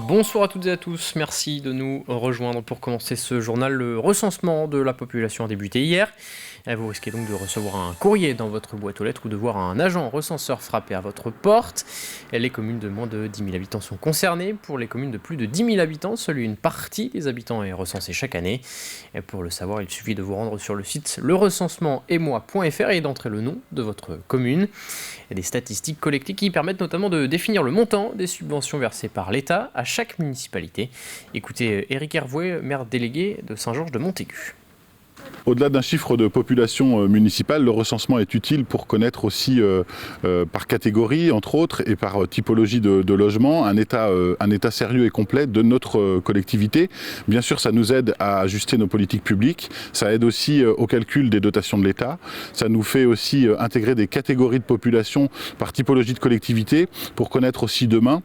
Bonsoir à toutes et à tous, merci de nous rejoindre pour commencer ce journal. Le recensement de la population a débuté hier. Vous risquez donc de recevoir un courrier dans votre boîte aux lettres ou de voir un agent recenseur frapper à votre porte. Les communes de moins de 10 000 habitants sont concernées. Pour les communes de plus de 10 000 habitants, seule une partie des habitants est recensée chaque année. Et pour le savoir, il suffit de vous rendre sur le site lerecensementetmoi.fr et d'entrer le nom de votre commune. Il y a des statistiques collectées qui permettent notamment de définir le montant des subventions versées par l'État à chaque municipalité. Écoutez Éric Hervouet, maire délégué de Saint-Georges-de-Montaigu. Au-delà d'un chiffre de population municipale, le recensement est utile pour connaître aussi par catégorie, entre autres, et par typologie de logement, un état sérieux et complet de notre collectivité. Bien sûr, ça nous aide à ajuster nos politiques publiques, ça aide aussi au calcul des dotations de l'État, ça nous fait aussi intégrer des catégories de population par typologie de collectivité pour connaître aussi demain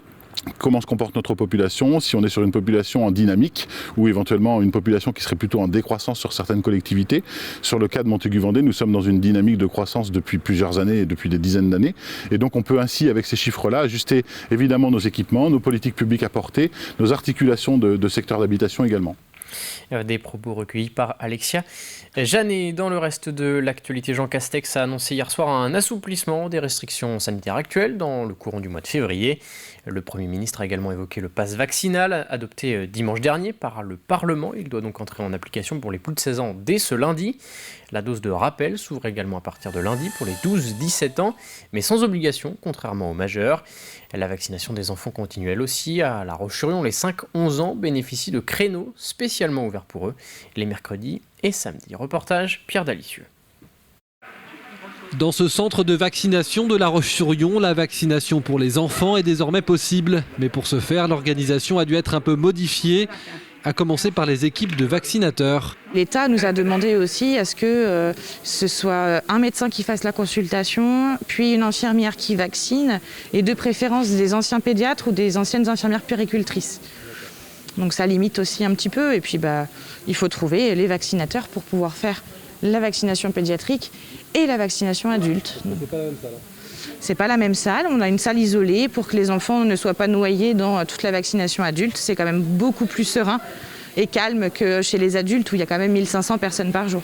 comment se comporte notre population, si on est sur une population en dynamique ou éventuellement une population qui serait plutôt en décroissance sur certaines collectivités. Sur le cas de Montaigu-Vendée, nous sommes dans une dynamique de croissance depuis plusieurs années et depuis des dizaines d'années. Et donc on peut ainsi, avec ces chiffres-là, ajuster évidemment nos équipements, nos politiques publiques à porter, nos articulations de secteurs d'habitation également. Des propos recueillis par Alexia Jeannet. Dans le reste de l'actualité, Jean Castex a annoncé hier soir un assouplissement des restrictions sanitaires actuelles dans le courant du mois de février. Le Premier ministre a également évoqué le pass vaccinal adopté dimanche dernier par le Parlement. Il doit donc entrer en application pour les plus de 16 ans dès ce lundi. La dose de rappel s'ouvre également à partir de lundi pour les 12-17 ans, mais sans obligation, contrairement aux majeurs. La vaccination des enfants continue elle aussi. À La Roche-sur-Yon, les 5-11 ans bénéficient de créneaux spécialement ouverts pour eux, les mercredis et samedis. Reportage Pierre Dalicieux. Dans ce centre de vaccination de La Roche-sur-Yon, la vaccination pour les enfants est désormais possible. Mais pour ce faire, l'organisation a dû être un peu modifiée, à commencer par les équipes de vaccinateurs. L'État nous a demandé aussi à ce que ce soit un médecin qui fasse la consultation, puis une infirmière qui vaccine, et de préférence des anciens pédiatres ou des anciennes infirmières puéricultrices. Donc ça limite aussi un petit peu, et puis il faut trouver les vaccinateurs pour pouvoir faire la vaccination pédiatrique et la vaccination adulte. C'est pas la même salle, on a une salle isolée pour que les enfants ne soient pas noyés dans toute la vaccination adulte. C'est quand même beaucoup plus serein et calme que chez les adultes où il y a quand même 1500 personnes par jour.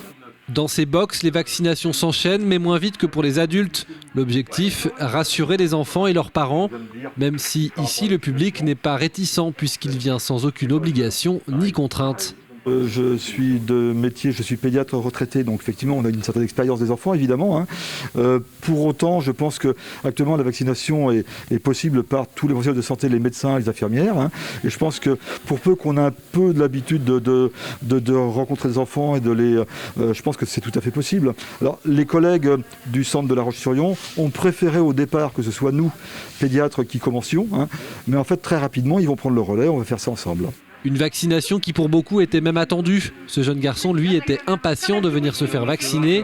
Dans ces box, les vaccinations s'enchaînent, mais moins vite que pour les adultes. L'objectif, rassurer les enfants et leurs parents, même si ici le public n'est pas réticent puisqu'il vient sans aucune obligation ni contrainte. Je suis de métier, je suis pédiatre retraité, donc effectivement on a une certaine expérience des enfants évidemment. Pour autant, je pense qu'actuellement la vaccination est possible par tous les professionnels de santé, les médecins, les infirmières. Et je pense que pour peu qu'on ait un peu de l'habitude de rencontrer les enfants et je pense que c'est tout à fait possible. Alors les collègues du centre de La Roche-sur-Yon ont préféré au départ que ce soit nous, pédiatres, qui commencions. Mais en fait très rapidement ils vont prendre le relais, on va faire ça ensemble. Une vaccination qui pour beaucoup était même attendue. Ce jeune garçon, lui, était impatient de venir se faire vacciner.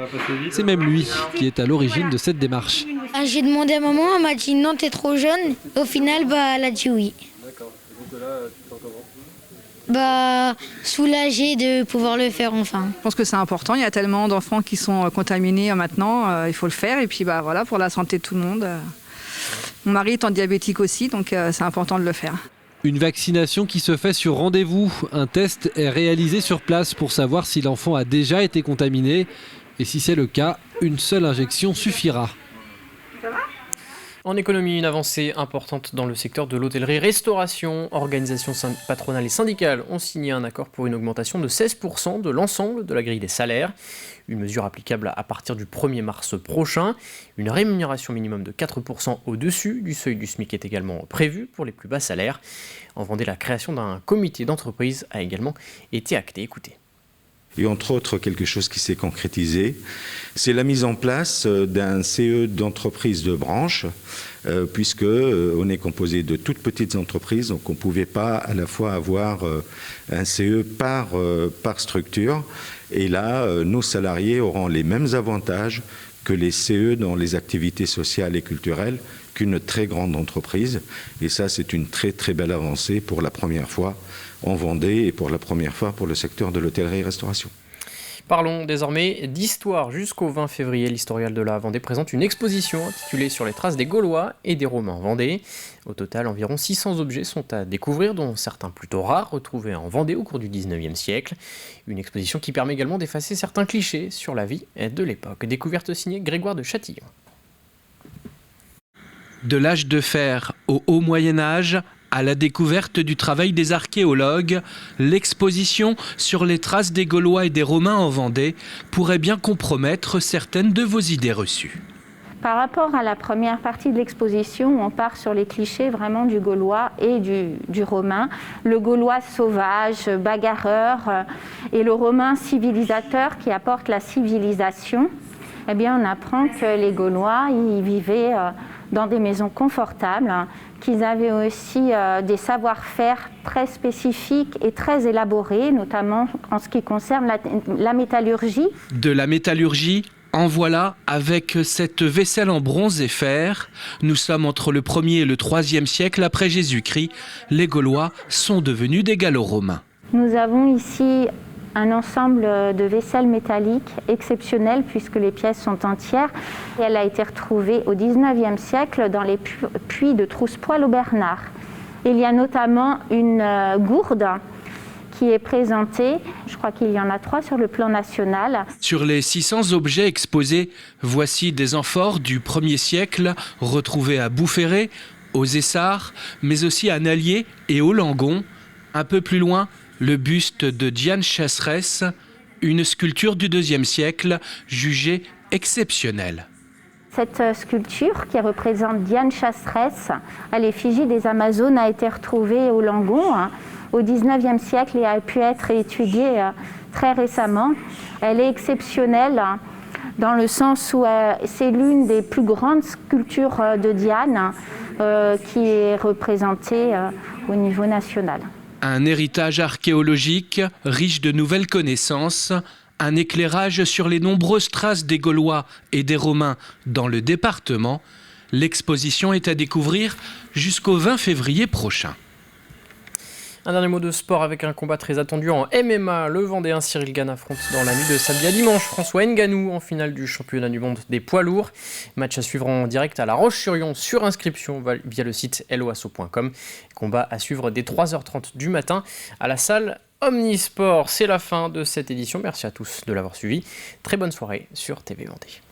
C'est même lui qui est à l'origine de cette démarche. J'ai demandé à maman, elle m'a dit non, t'es trop jeune. Au final, elle a dit oui. D'accord. Et donc là, tu te sens comment ? Soulagée de pouvoir le faire enfin. Je pense que c'est important, il y a tellement d'enfants qui sont contaminés maintenant, il faut le faire. Et puis voilà, pour la santé de tout le monde. Mon mari étant diabétique aussi, donc c'est important de le faire. Une vaccination qui se fait sur rendez-vous. Un test est réalisé sur place pour savoir si l'enfant a déjà été contaminé. Et si c'est le cas, une seule injection suffira. En économie, une avancée importante dans le secteur de l'hôtellerie-restauration. Organisations patronales et syndicales ont signé un accord pour une augmentation de 16% de l'ensemble de la grille des salaires. Une mesure applicable à partir du 1er mars prochain. Une rémunération minimum de 4% au-dessus du seuil du SMIC est également prévue pour les plus bas salaires. En Vendée, la création d'un comité d'entreprise a également été actée. Écoutez. Et entre autres, quelque chose qui s'est concrétisé, c'est la mise en place d'un CE d'entreprise de branche, puisque on est composé de toutes petites entreprises, donc on ne pouvait pas à la fois avoir un CE par structure. Et là, nos salariés auront les mêmes avantages que les CE dans les activités sociales et culturelles qu'une très grande entreprise. Et ça, c'est une très très belle avancée pour la première fois en Vendée et pour la première fois pour le secteur de l'hôtellerie-restauration. Parlons désormais d'histoire. Jusqu'au 20 février, l'Historial de la Vendée présente une exposition intitulée Sur les traces des Gaulois et des Romains en Vendée. Au total, environ 600 objets sont à découvrir, dont certains plutôt rares, retrouvés en Vendée au cours du 19e siècle. Une exposition qui permet également d'effacer certains clichés sur la vie de l'époque. Découverte signée Grégoire de Châtillon. De l'âge de fer au haut Moyen-Âge, à la découverte du travail des archéologues, l'exposition sur les traces des Gaulois et des Romains en Vendée pourrait bien compromettre certaines de vos idées reçues. Par rapport à la première partie de l'exposition, on part sur les clichés vraiment du Gaulois et du Romain. Le Gaulois sauvage, bagarreur, et le Romain civilisateur qui apporte la civilisation. Eh bien, on apprend que les Gaulois, ils vivaient dans des maisons confortables, qu'ils avaient aussi des savoir-faire très spécifiques et très élaborés, notamment en ce qui concerne la métallurgie. De la métallurgie, en voilà avec cette vaisselle en bronze et fer. Nous sommes entre le 1er et le 3e siècle après Jésus-Christ. Les Gaulois sont devenus des Gallo-Romains. Nous avons ici un ensemble de vaisselle métallique exceptionnel puisque les pièces sont entières. Et elle a été retrouvée au 19e siècle dans les puits de Troussepoil au Bernard. Il y a notamment une gourde qui est présentée, je crois qu'il y en a 3 sur le plan national. Sur les 600 objets exposés, voici des amphores du 1er siècle retrouvés à Boufféré, aux Essarts, mais aussi à Nallier et au Langon. Un peu plus loin, le buste de Diane Chasseresse, une sculpture du 2e siècle jugée exceptionnelle. Cette sculpture qui représente Diane Chasseresse à l'effigie des Amazones a été retrouvée au Langon au 19e siècle et a pu être étudiée très récemment. Elle est exceptionnelle dans le sens où c'est l'une des plus grandes sculptures de Diane qui est représentée au niveau national. Un héritage archéologique riche de nouvelles connaissances, un éclairage sur les nombreuses traces des Gaulois et des Romains dans le département. L'exposition est à découvrir jusqu'au 20 février prochain. Un dernier mot de sport avec un combat très attendu en MMA. Le Vendéen Cyril Gane affronte dans la nuit de samedi à dimanche François Ngannou en finale du championnat du monde des poids lourds. Match à suivre en direct à La Roche-sur-Yon sur inscription via le site loasso.com. Combat à suivre dès 3h30 du matin à la salle Omnisport. C'est la fin de cette édition. Merci à tous de l'avoir suivi. Très bonne soirée sur TV Vendée.